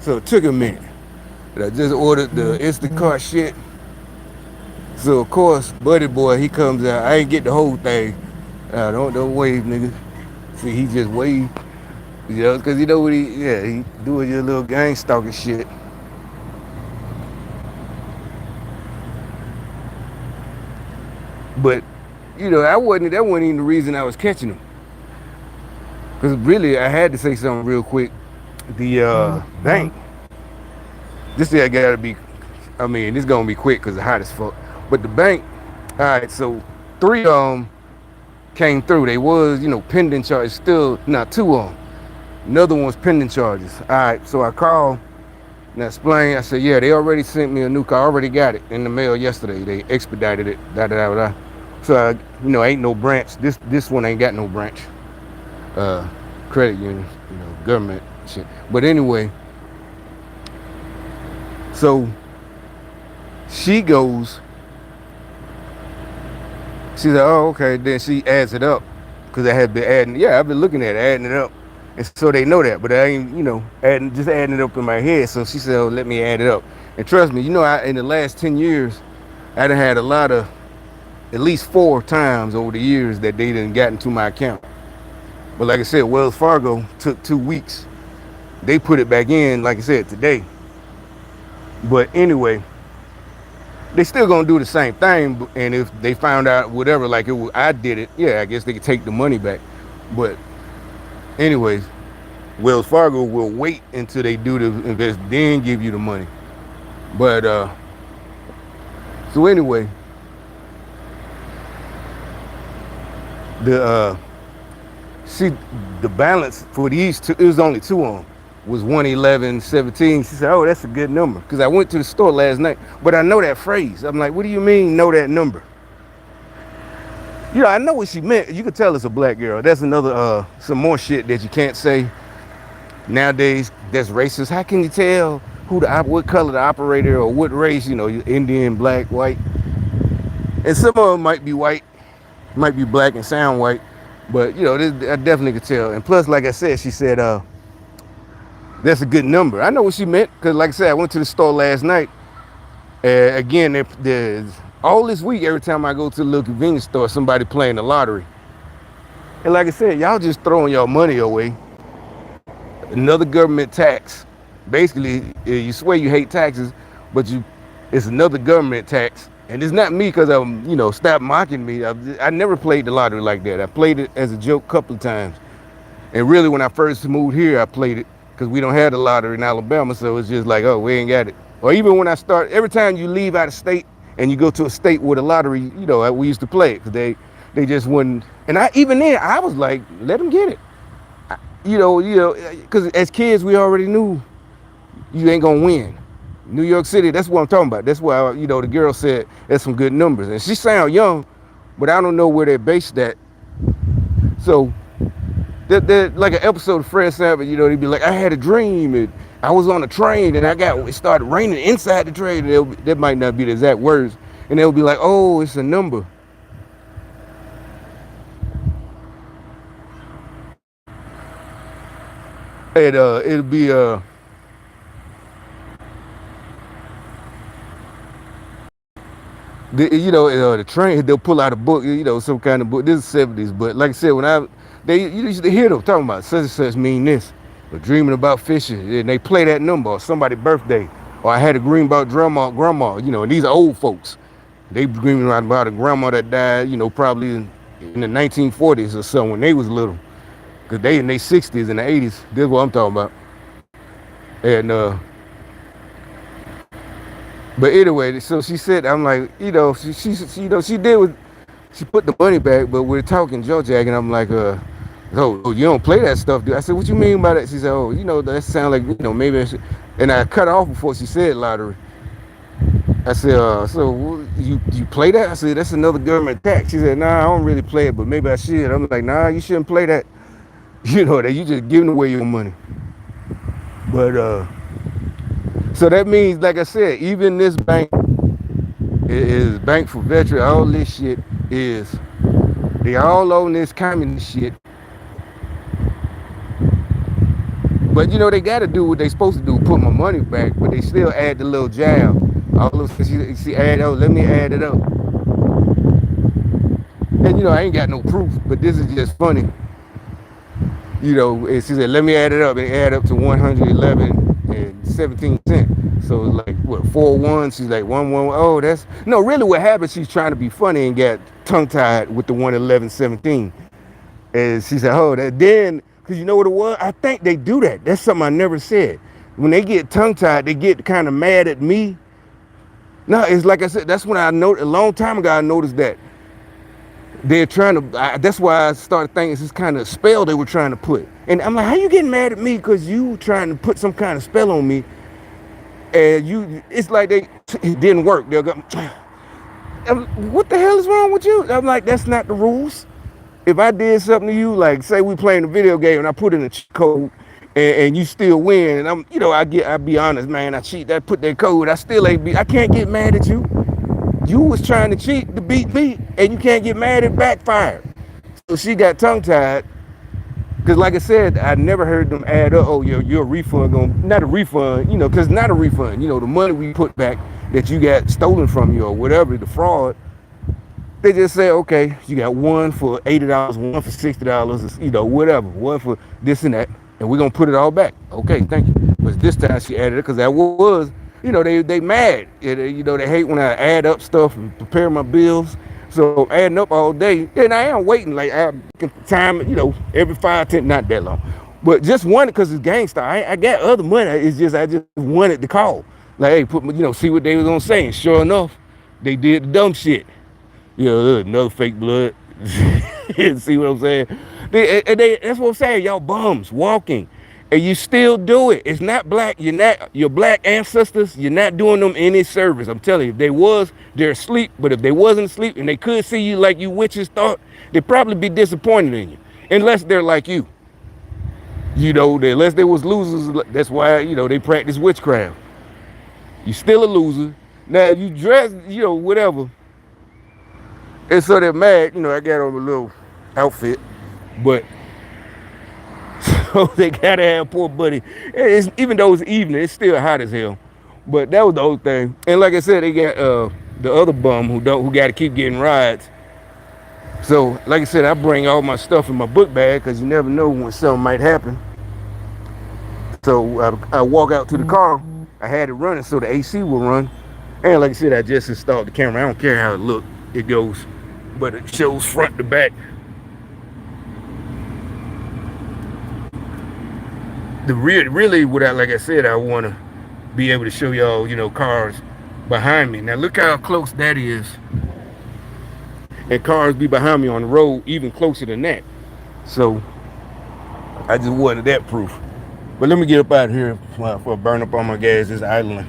So it took a minute. And I just ordered the Instacart shit. So of course, Buddy Boy, he comes out. I ain't get the whole thing. Don't wave, nigga. See, he just waved. You know, cause you know what he doing your little gang stalking shit. But, you know, that wasn't even the reason I was catching him. Cause really I had to say something real quick. The bank. This thing gotta be, I mean, this gonna be quick because it's hot as fuck. But the bank, all right, so 3 of them came through. They was, you know, pending charges. Still, not 2 of them. Another one's pending charges. All right, so I called and I explained. I said, yeah, they already sent me a new car. I already got it in the mail yesterday. They expedited it. So, you know, ain't no branch. This one ain't got no branch. Credit union, you know, government shit. But anyway, so she goes, she's like, oh, okay. Then she adds it up because I had been adding. Yeah, I've been looking at it, adding it up. And so they know that, but I ain't, you know, just adding it up in my head. So she said, oh, let me add it up. And trust me, you know, in the last 10 years, I done had a lot of, at least 4 times over the years that they done got into my account. But like I said, Wells Fargo took 2 weeks. They put it back in, like I said, today. But anyway, they still gonna do the same thing. And if they found out whatever, like I did it, yeah, I guess they could take the money back. But anyways, Wells Fargo will wait until they do the invest, then give you the money. But so anyway, the balance for these two, it was only 2 of them, was 111.17. She said, oh, that's a good number. Because I went to the store last night, but I know that phrase. I'm like, what do you mean know that number? You know, I know what she meant. You could tell it's a black girl. That's another, some more shit that you can't say nowadays that's racist. How can you tell what color the operator or what race, you know, Indian, black, white? And some of them might be white, might be black and sound white. But, you know, I definitely could tell. And plus, like I said, she said, that's a good number. I know what she meant, because like I said, I went to the store last night. Again, there's all this week, every time I go to the little convenience store, somebody playing the lottery. And like I said, y'all just throwing y'all money away. Another government tax. Basically, you swear you hate taxes, but it's another government tax. And it's not me because I'm, you know, stop mocking me. I never played the lottery like that. I played it as a joke a couple of times. And really, when I first moved here, I played it because we don't have the lottery in Alabama. So it's just like, oh, we ain't got it. Or even when I start, every time you leave out of state and you go to a state with a lottery, you know, we used to play it because they just wouldn't. And even then, I was like, let them get it. You know, because as kids, we already knew you ain't going to win. New York City, that's what I'm talking about. That's why, you know, the girl said there's some good numbers. And she sound young, but I don't know where they're based at. So, they're like an episode of Fred Savage, you know, they'd be like, I had a dream, and I was on a train, and it started raining inside the train. And that might not be the exact words. And they'll be like, oh, it's a number. And it'll be, the train, they'll pull out a book, you know, some kind of book. This is 70s, but like I said, you used to hear them talking about such and such mean this, or dreaming about fishing, and they play that number, or somebody's birthday, or I had a dream about grandma, you know, and these are old folks. They dreaming about a grandma that died, you know, probably in the 1940s or so when they was little, because they in their 60s and the 80s. This is what I'm talking about. And but anyway, so she said, I'm like, you know, she put the money back, but we're talking Joe Jack, and I'm like, oh, you don't play that stuff, dude. I said, what you mean by that? She said, oh, you know, that sound like, you know, maybe and I cut off before she said lottery. I said, so you play that? I said, that's another government tax. She said, nah, I don't really play it, but maybe I should. I'm like, nah, you shouldn't play that. You know, that you just giving away your money. But, so that means, like I said, even this bank is Bank for Veterans, all this shit they all on this communist shit. But you know, they got to do what they supposed to do, put my money back, but they still add the little jab. All of she add, oh, let me add it up. And you know, I ain't got no proof, but this is just funny. You know, and she said, let me add it up. And add up to 111 and 17 cents. So it's like, what, 4-1? She's like, 1-1. Oh, that's, no, really what happened, she's trying to be funny and got tongue-tied with the 111.17. And she said, oh, that then, because you know what it was? I think they do that. That's something I never said. When they get tongue-tied, they get kind of mad at me. No, it's like I said, that's when I know, a long time ago, I noticed that they're trying to, that's why I started thinking it's this kind of spell they were trying to put. And I'm like, how you getting mad at me because you trying to put some kind of spell on me? And you, it's like it didn't work. They'll go, what the hell is wrong with you? I'm like, that's not the rules. If I did something to you, like say we playing a video game and I put in a cheat code and you still win, and I'm, you know, I be honest, man, I cheat, I put that code, I can't get mad at you. You was trying to cheat to beat me, and you can't get mad, it backfired. So she got tongue-tied, because like I said, I never heard them add up, oh, your refund, not a refund, you know, because not a refund, you know, the money we put back that you got stolen from you or whatever, the fraud, they just say, okay, you got one for $80, one for $60, you know, whatever, one for this and that, and we're going to put it all back. Okay, thank you. But this time she added it, because that was, you know, they mad. You know, they hate when I add up stuff and prepare my bills. So I'm adding up all day, and I am waiting. Like I can time, you know, every 5, 10, not that long, but just wanted because it's gangster. I got other money. It's just I just wanted to call. Like, hey, you know, see what they was gonna say. And sure enough, they did the dumb shit. You know, another fake blood. See what I'm saying? That's what I'm saying. Y'all bums walking. And you still do it. It's not black. Your black ancestors, you're not doing them any service. I'm telling you, if they was, they're asleep. But if they wasn't asleep and they could see you like you witches thought, they'd probably be disappointed in you. Unless they're like you. You know, unless they was losers, that's why, you know, they practice witchcraft. You still a loser. Now, if you dress, you know, whatever. And so they're mad, you know, I got on a little outfit. But so they gotta have poor buddy. Even though it's evening, it's still hot as hell. But that was the whole thing. And like I said, they got the other bum who got to keep getting rides. So like I said, I bring all my stuff in my book bag because you never know when something might happen. So I walk out to the car. I had it running so the AC will run. And like I said, I just installed the camera. I don't care how it looks. It goes, but it shows front to back. Really what like I said, I want to be able to show y'all, you know, cars behind me. Now look how close that is. And cars be behind me on the road even closer than that. So I just wanted that proof. But let me get up out of here before I burn up all my gas. It's idling.